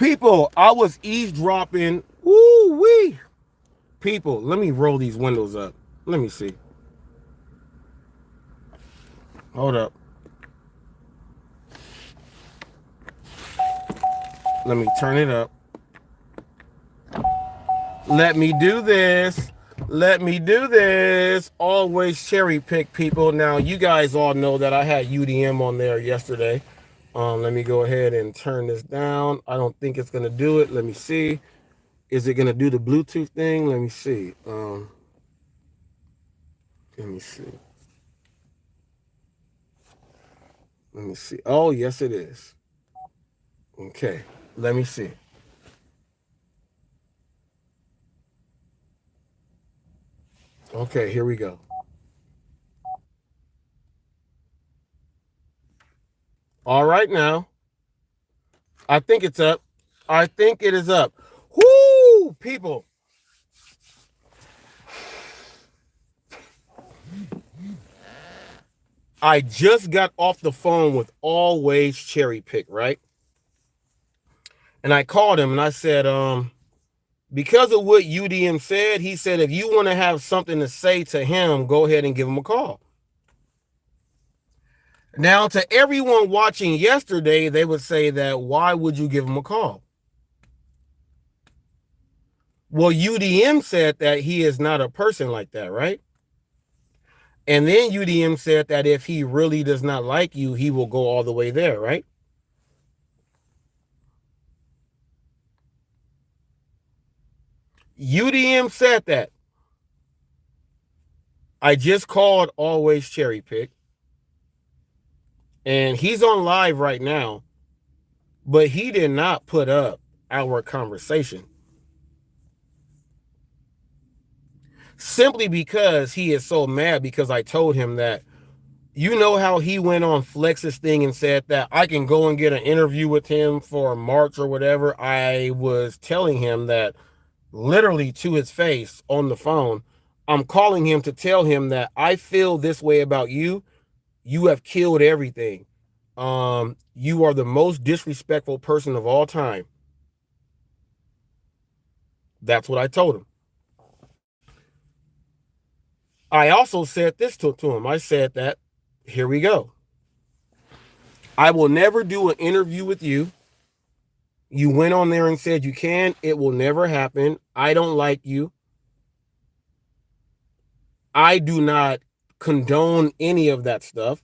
People, I was eavesdropping. Woo wee. People, let me roll these windows up. Let me see. Hold up. Let me turn it up. Let me do this. Let me do this. Always cherry pick, people. Now, you guys all know that I had UDM on there yesterday. Let me go ahead and turn this down. I don't think it's going to do it. Let me see. Is it going to do the Bluetooth thing? Let me see. Let me see. Let me see. Oh, yes, it is. Okay. Let me see. Okay, here we go. All right, now. I think it's up. I think it is up. Whoo, people. I just got off the phone with Always Cherry Pick, right? And I called him and I said, because of what UDM said, he said, if you want to have something to say to him, go ahead and give him a call. Now, to everyone watching yesterday, they would say that, why would you give him a call? Well, UDM said that he is not a person like that, right? And then UDM said that if he really does not like you, he will go all the way there, right? UDM said that. I just called Always Cherry Pick. And he's on live right now. But he did not put up our conversation. Simply because he is so mad because I told him that, you know how he went on Flex's thing and said that I can go and get an interview with him for March or whatever. I was telling him that literally to his face on the phone. I'm calling him to tell him that I feel this way about you. You have killed everything. You are the most disrespectful person of all time. That's what I told him. I also said this to him. I said that, here we go. I will never do an interview with you. You went on there and said you can. It will never happen. I don't like you. I do not condone any of that stuff.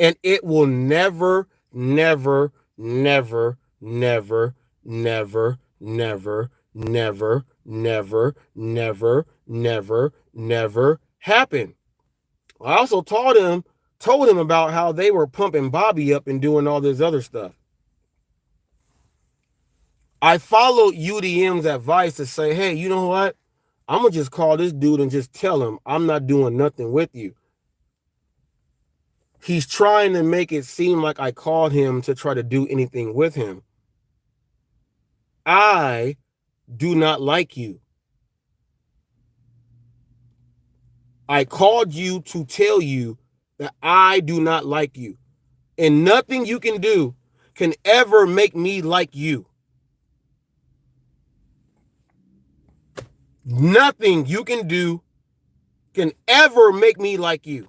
And it will never, never, never, never, never, never, never, never, never, never, never happen. I also told him about how they were pumping Bobby up and doing all this other stuff. I followed UDM's advice to say, hey, you know what? I'm going to just call this dude and just tell him I'm not doing nothing with you. He's trying to make it seem like I called him to try to do anything with him. I do not like you. I called you to tell you that I do not like you. And nothing you can do can ever make me like you. Nothing you can do can ever make me like you.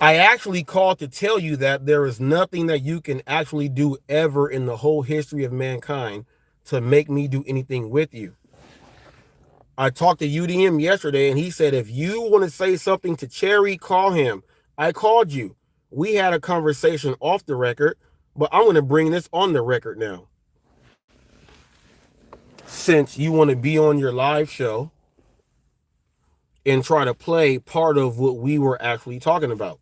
I actually called to tell you that there is nothing that you can actually do ever in the whole history of mankind to make me do anything with you. I talked to UDM yesterday and he said, if you want to say something to Cherry, call him. I called you. We had a conversation off the record, but I'm going to bring this on the record now. Since you want to be on your live show and try to play part of what we were actually talking about.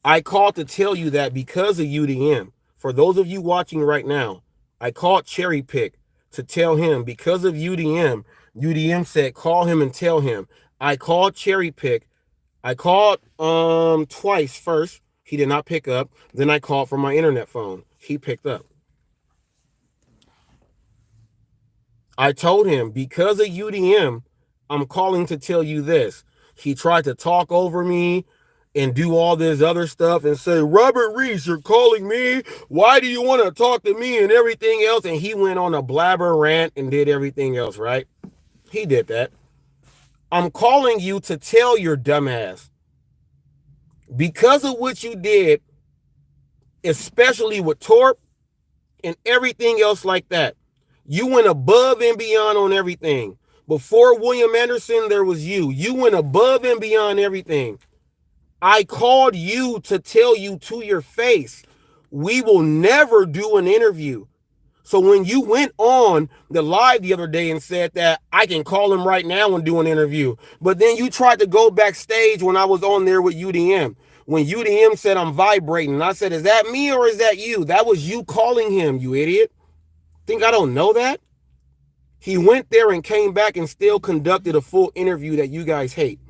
I called to tell you that because of UDM. For those of you watching right now, I called Cherry Pick to tell him because of UDM. UDM said, call him and tell him. I called Cherry Pick. I called twice first. He did not pick up. Then I called from my internet phone. He picked up. I told him, because of UDM, I'm calling to tell you this. He tried to talk over me and do all this other stuff and say, Robert Reese, you're calling me. Why do you want to talk to me and everything else? And he went on a blabber rant and did everything else, right? He did that. I'm calling you to tell your dumbass, because of what you did, especially with Torp and everything else like that, you went above and beyond on everything. Before William Anderson, there was you. You went above and beyond everything. I called you to tell you to your face, we will never do an interview. So when you went on the live the other day and said that I can call him right now and do an interview, but then you tried to go backstage when I was on there with UDM. When UDM said I'm vibrating, and I said, is that me or is that you? That was you calling him, you idiot. Think I don't know that? He went there and came back and still conducted a full interview that you guys hate.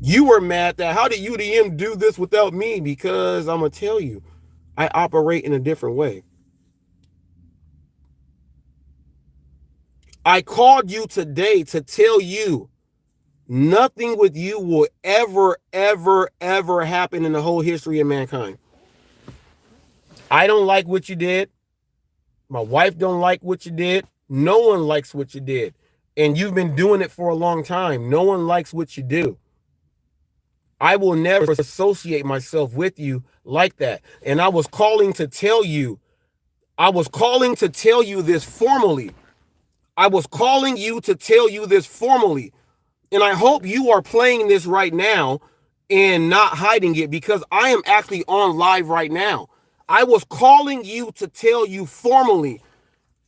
You were mad that how did UDM do this without me? Because I'm going to tell you, I operate in a different way. I called you today to tell you nothing with you will ever, ever, ever happen in the whole history of mankind. I don't like what you did. My wife don't like what you did. No one likes what you did. And you've been doing it for a long time. No one likes what you do. I will never associate myself with you like that. And I was calling to tell you, this formally. I was calling you to tell you this formally. And I hope you are playing this right now and not hiding it, because I am actually on live right now. I was calling you to tell you formally,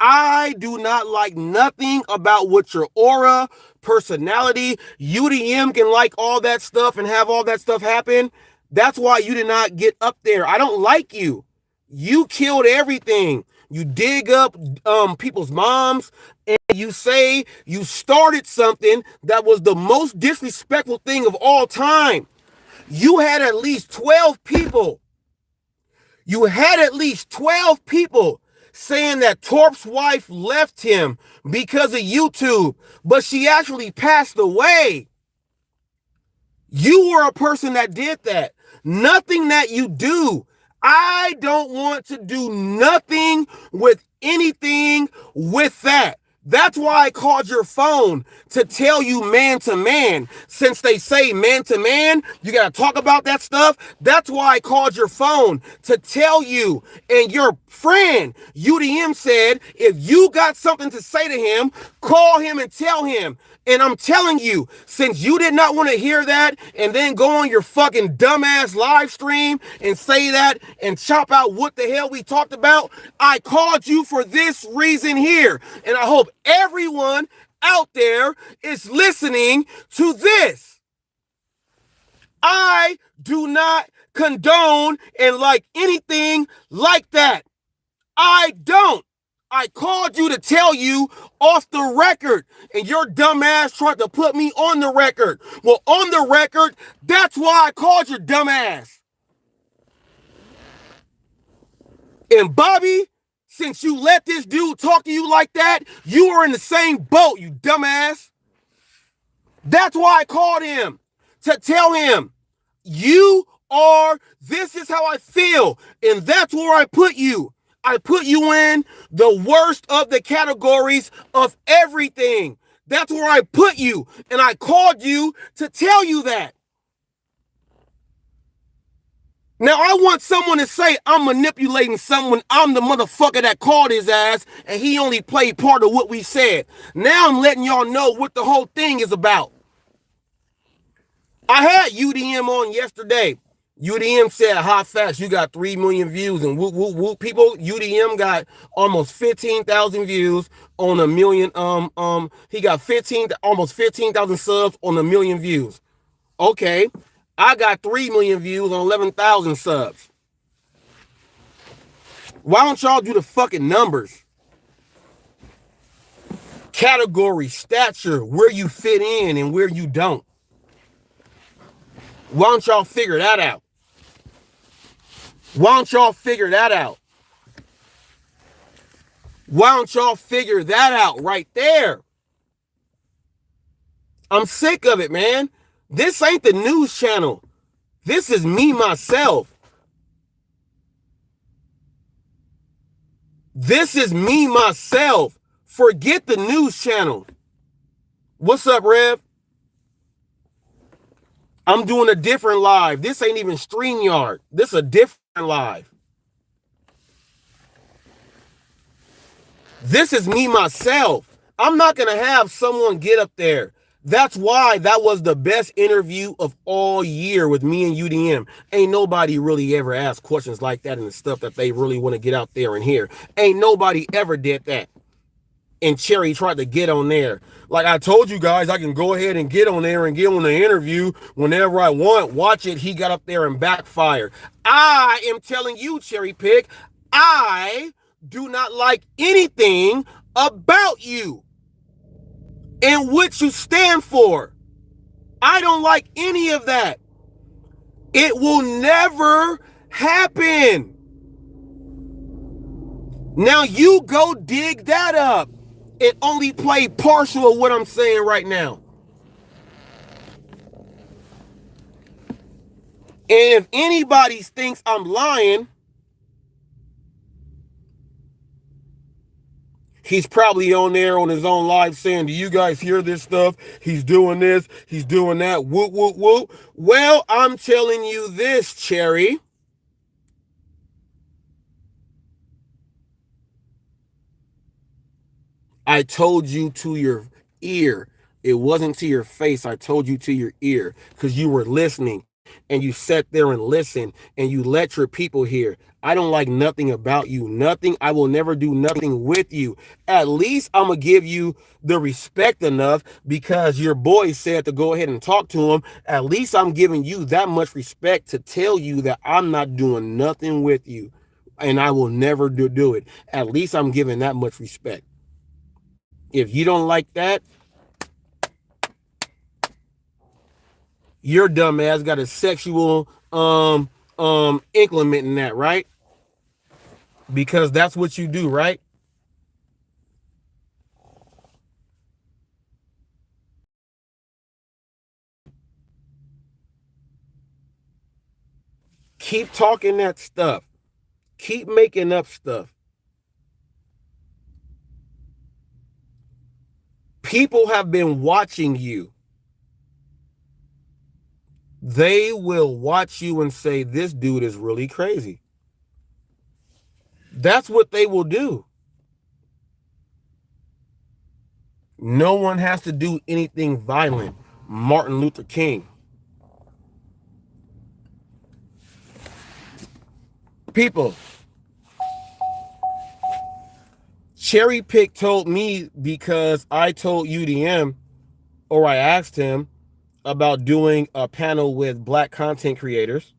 I do not like nothing about what your aura, personality, UDM can like all that stuff and have all that stuff happen. That's why you did not get up there. I don't like you. You killed everything. You dig up people's moms, and you say you started something that was the most disrespectful thing of all time. You had at least 12 people. You had at least 12 people saying that Torp's wife left him because of YouTube, but she actually passed away. You were a person that did that. Nothing that you do. I don't want to do nothing with anything with that. That's why I called your phone, to tell you man to man. Since they say man to man, you got to talk about that stuff. That's why I called your phone, to tell you. And your friend, UDM, said, if you got something to say to him, call him and tell him. And I'm telling you, since you did not want to hear that and then go on your fucking dumbass live stream and say that and chop out what the hell we talked about, I called you for this reason here. And I hope everyone out there is listening to this. I do not condone and like anything like that. I don't. I called you to tell you off the record, and your dumb ass tried to put me on the record. Well, on the record, that's why I called your dumb ass. And Bobby, since you let this dude talk to you like that, you were in the same boat, you dumbass. That's why I called him, to tell him, this is how I feel, and that's where I put you. I put you in the worst of the categories of everything. That's where I put you. And I called you to tell you that. Now, I want someone to say I'm manipulating someone. I'm the motherfucker that called his ass and he only played part of what we said. Now I'm letting y'all know what the whole thing is about. I had UDM on yesterday. UDM said, HotFacts, you got 3 million views, and whoop, whoop, whoop. People, UDM got almost 15,000 views on a million, he got almost 15,000 subs on 1 million views. Okay, I got 3 million views on 11,000 subs. Why don't y'all do the fucking numbers? Category, stature, where you fit in and where you don't. Why don't y'all figure that out? Why don't y'all figure that out? Why don't y'all figure that out right there? I'm sick of it, man. This ain't the news channel. This is me, myself. This is me, myself. Forget the news channel. What's up, Rev? I'm doing a different live. This ain't even StreamYard. This is a different live. This is me, myself. I'm not going to have someone get up there. That's why that was the best interview of all year with me and UDM. Ain't nobody really ever asked questions like that and the stuff that they really want to get out there and hear. Ain't nobody ever did that. And Cherry tried to get on there. Like I told you guys, I can go ahead and get on there and get on the interview whenever I want. Watch it. He got up there and backfired. I am telling you, Cherry Pig, I do not like anything about you and what you stand for. I don't like any of that. It will never happen. Now you go dig that up and only play partial of what I'm saying right now. And if anybody thinks I'm lying, he's probably on there on his own live saying, do you guys hear this stuff? He's doing this, he's doing that, whoop, whoop, whoop. Well, I'm telling you this, Cherry. I told you to your ear. It wasn't to your face. I told you to your ear because you were listening and you sat there and listened and you let your people hear. I don't like nothing about you. Nothing. I will never do nothing with you. At least I'm going to give you the respect enough because your boy said to go ahead and talk to him. At least I'm giving you that much respect to tell you that I'm not doing nothing with you and I will never do it. At least I'm giving that much respect. If you don't like that, your dumb ass got a sexual inclement in that, right? Because that's what you do, right? Keep talking that stuff. Keep making up stuff. People have been watching you. They will watch you and say, this dude is really crazy. That's what they will do. No one has to do anything violent. Martin Luther King. People, Cherry Pick told me because I told UDM, or I asked him about doing a panel with black content creators.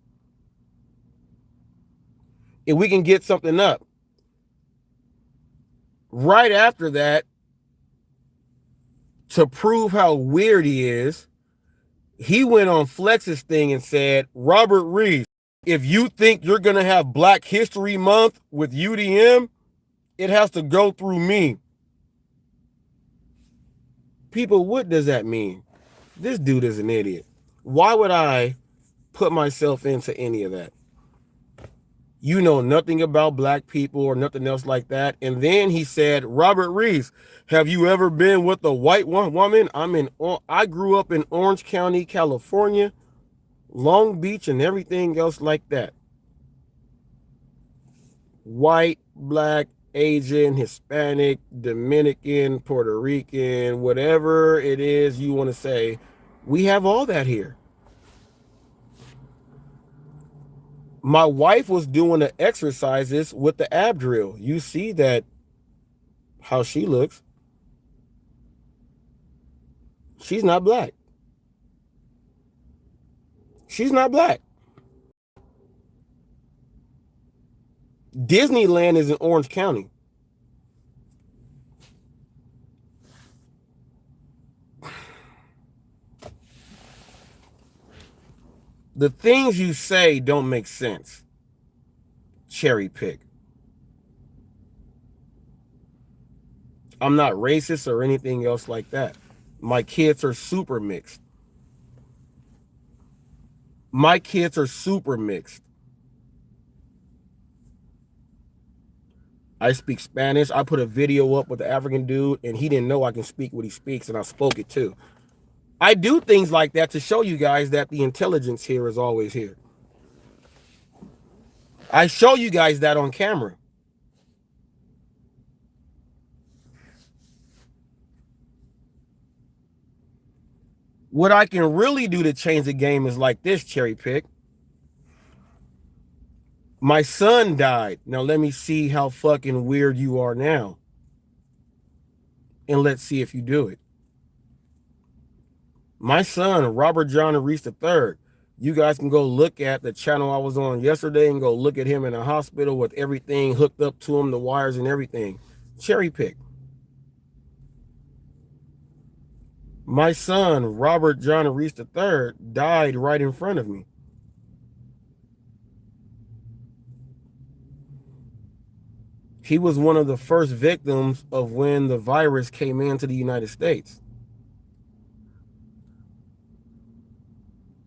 If we can get something up. Right after that, to prove how weird he is, he went on Flex's thing and said, Robert Reese, if you think you're going to have Black History Month with UDM, it has to go through me. People, what does that mean? This dude is an idiot. Why would I put myself into any of that? You know nothing about black people or nothing else like that. And then he said, Robert Reese, have you ever been with a white woman? I grew up in Orange County, California, Long Beach, and everything else like that. White, black, Asian, Hispanic, Dominican, Puerto Rican, whatever it is you want to say, we have all that here. My wife was doing the exercises with the ab drill. You see that how she looks. She's not black. She's not black. Disneyland is in Orange County. The things you say don't make sense. Cherry pick. I'm not racist or anything else like that. My kids are super mixed. My kids are super mixed. I speak Spanish. I put a video up with the African dude, and he didn't know I can speak what he speaks, and I spoke it too. I do things like that to show you guys that the intelligence here is always here. I show you guys that on camera. What I can really do to change the game is like this, cherry pick. My son died. Now let me see how fucking weird you are now. And let's see if you do it. My son, Robert John and Reese III. You guys can go look at the channel I was on yesterday and go look at him in a hospital with everything hooked up to him, the wires and everything. Cherry pick. My son, Robert John and Reese III, died right in front of me. He was one of the first victims of when the virus came into the United States.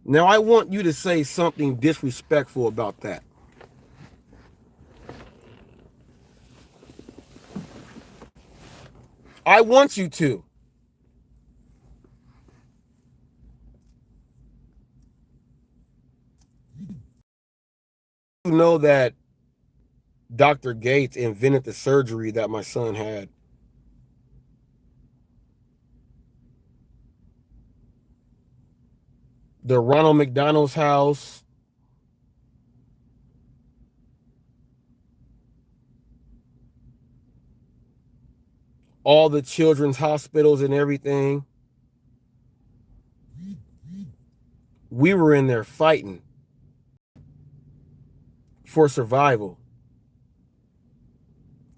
Now, I want you to say something disrespectful about that. I want you to. You know that Dr. Gates invented the surgery that my son had. The Ronald McDonald's house, all the children's hospitals and everything. We were in there fighting for survival.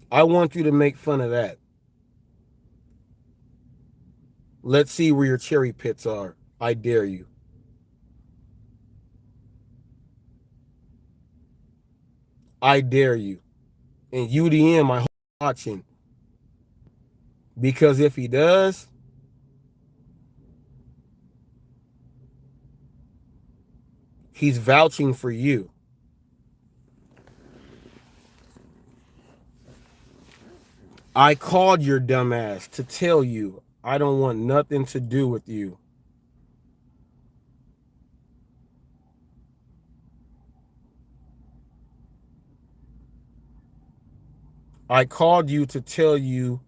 I want you to make fun of that. Let's see where your cherry pits are. I dare you. I dare you. And UDM, I hope you're watching. Because if he does, he's vouching for you. I called your dumb ass to tell you I don't want nothing to do with you. I called you to tell you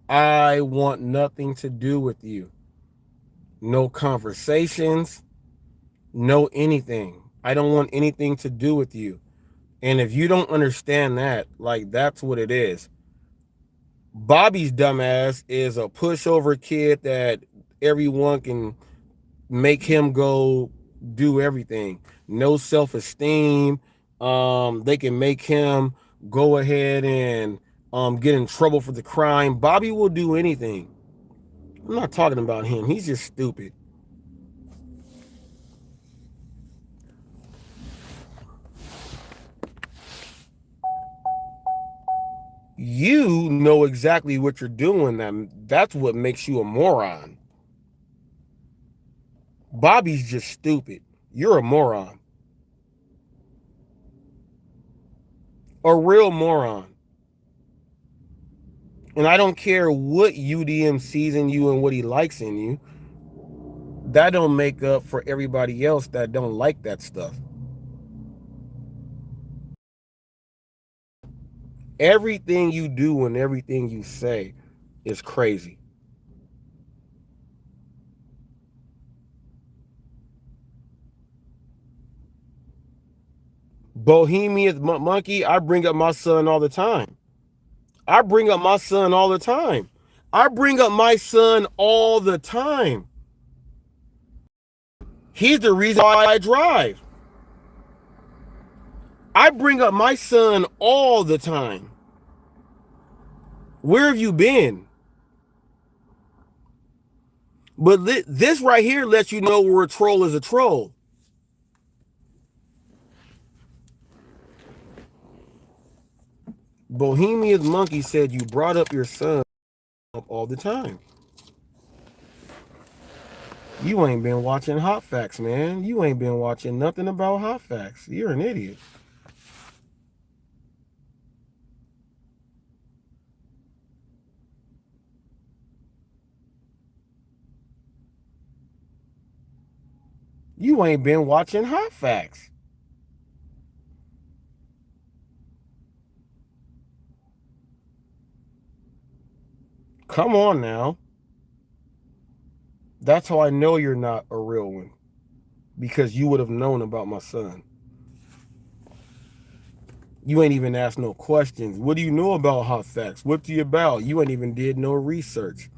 I want nothing to do with you. No conversations, no anything. I don't want anything to do with you. And if you don't understand that, like, that's what it is. Bobby's dumbass is a pushover kid that everyone can make him go do everything. No self-esteem. They can make him go ahead and get in trouble for the crime. Bobby will do anything. I'm not talking about him. He's just stupid. You know exactly what you're doing. That's what makes you a moron. Bobby's just stupid. You're a moron. A real moron. And I don't care what UDM sees in you and what he likes in you. That don't make up for everybody else that don't like that stuff. Everything you do and everything you say is crazy. Bohemian Monkey, I bring up my son all the time. I bring up my son all the time. I bring up my son all the time. He's the reason why I drive. I bring up my son all the time. Where have you been? But this right here lets you know where a troll is a troll. Bohemian Monkey said you brought up your son up all the time. You ain't been watching Hot Facts, man. You ain't been watching nothing about Hot Facts. You're an idiot. You ain't been watching Hot Facts. Come on now. That's how I know you're not a real one. Because you would have known about my son. You ain't even asked no questions. What do you know about Hot Facts? What's he about? You ain't even did no research.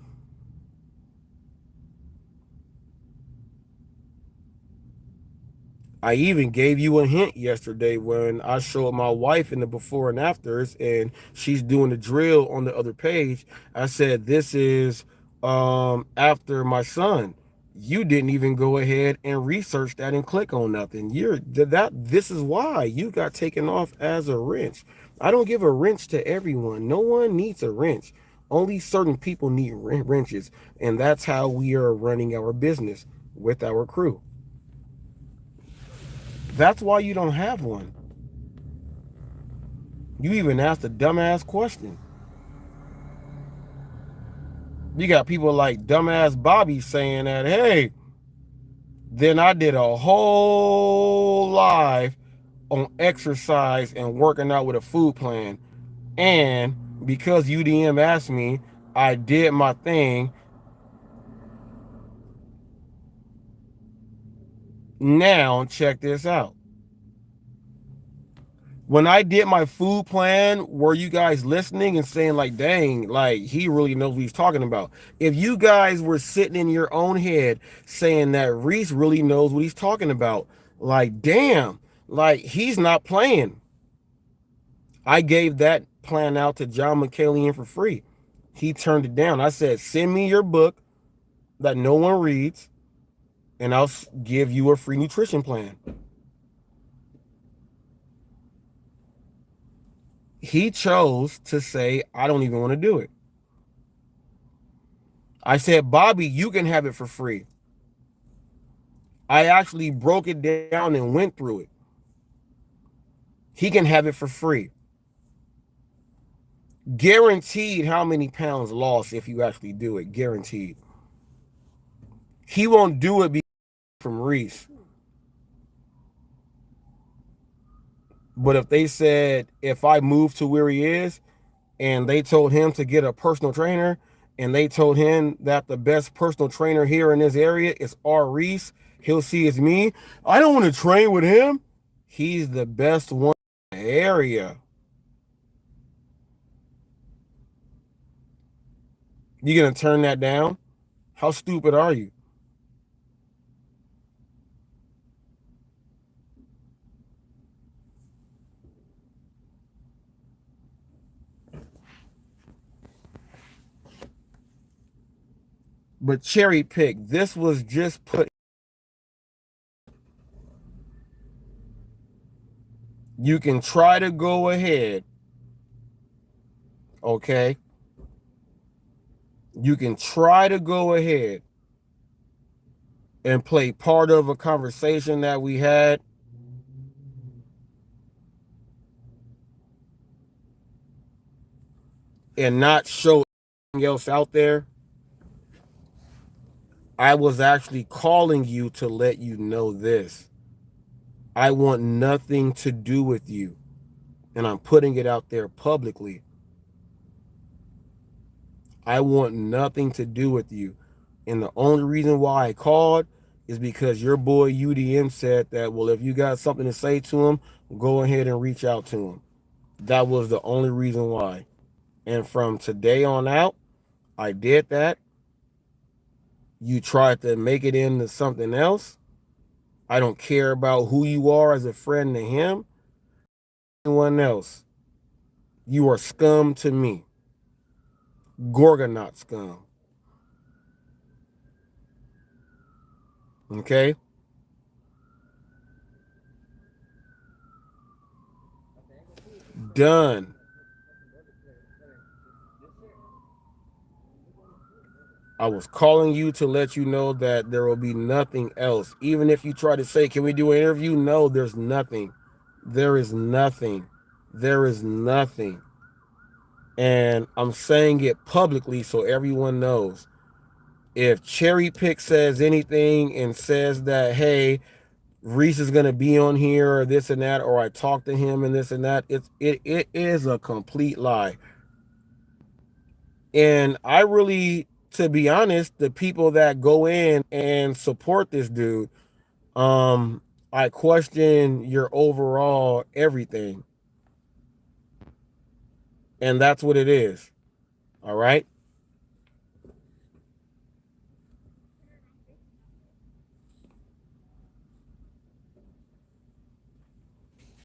I even gave you a hint yesterday when I showed my wife in the before and afters, and she's doing the drill on the other page. I said, this is after my son. You didn't even go ahead and research that and click on nothing. This is why you got taken off as a wrench. I don't give a wrench to everyone. No one needs a wrench. Only certain people need wrenches, and that's how we are running our business with our crew. That's why you don't have one. You even asked a dumbass question. You got people like dumbass Bobby saying that, hey, then I did a whole live on exercise and working out with a food plan. And because UDM asked me, I did my thing. Now, check this out. When I did my food plan, were you guys listening and saying, like, dang, like, he really knows what he's talking about? If you guys were sitting in your own head saying that Reese really knows what he's talking about, like, damn, like, he's not playing. I gave that plan out to John McKalian for free. He turned it down. I said, send me your book that no one reads, and I'll give you a free nutrition plan. He chose to say, I don't even want to do it. I said, Bobby, you can have it for free. I actually broke it down and went through it. He can have it for free. Guaranteed how many pounds lost if you actually do it. Guaranteed. He won't do it from Reese. But if they said, if I move to where he is and they told him to get a personal trainer and they told him that the best personal trainer here in this area is R. Reese, he'll see it's me. I don't want to train with him. He's the best one in the area. You gonna turn that down? How stupid are you? But cherry pick, this was just put. You can try to go ahead, okay? You can try to go ahead and play part of a conversation that we had and not show anything else out there. I was actually calling you to let you know this. I want nothing to do with you. And I'm putting it out there publicly. I want nothing to do with you. And the only reason why I called is because your boy UDM said that, well, if you got something to say to him, go ahead and reach out to him. That was the only reason why. And from today on out, I did that. You tried to make it into something else. I don't care about who you are as a friend to him, anyone else. You are scum to me. Gorgonaut scum. Okay? Done. I was calling you to let you know that there will be nothing else. Even if you try to say, can we do an interview? No, there's nothing. There is nothing. There is nothing. And I'm saying it publicly so everyone knows. If Cherry Pick says anything and says that, hey, Reese is gonna be on here or this and that, or I talked to him and this and that, it is a complete lie. And I really, to be honest, the people that go in and support this dude, um, I question your overall everything. And that's what it is. All right.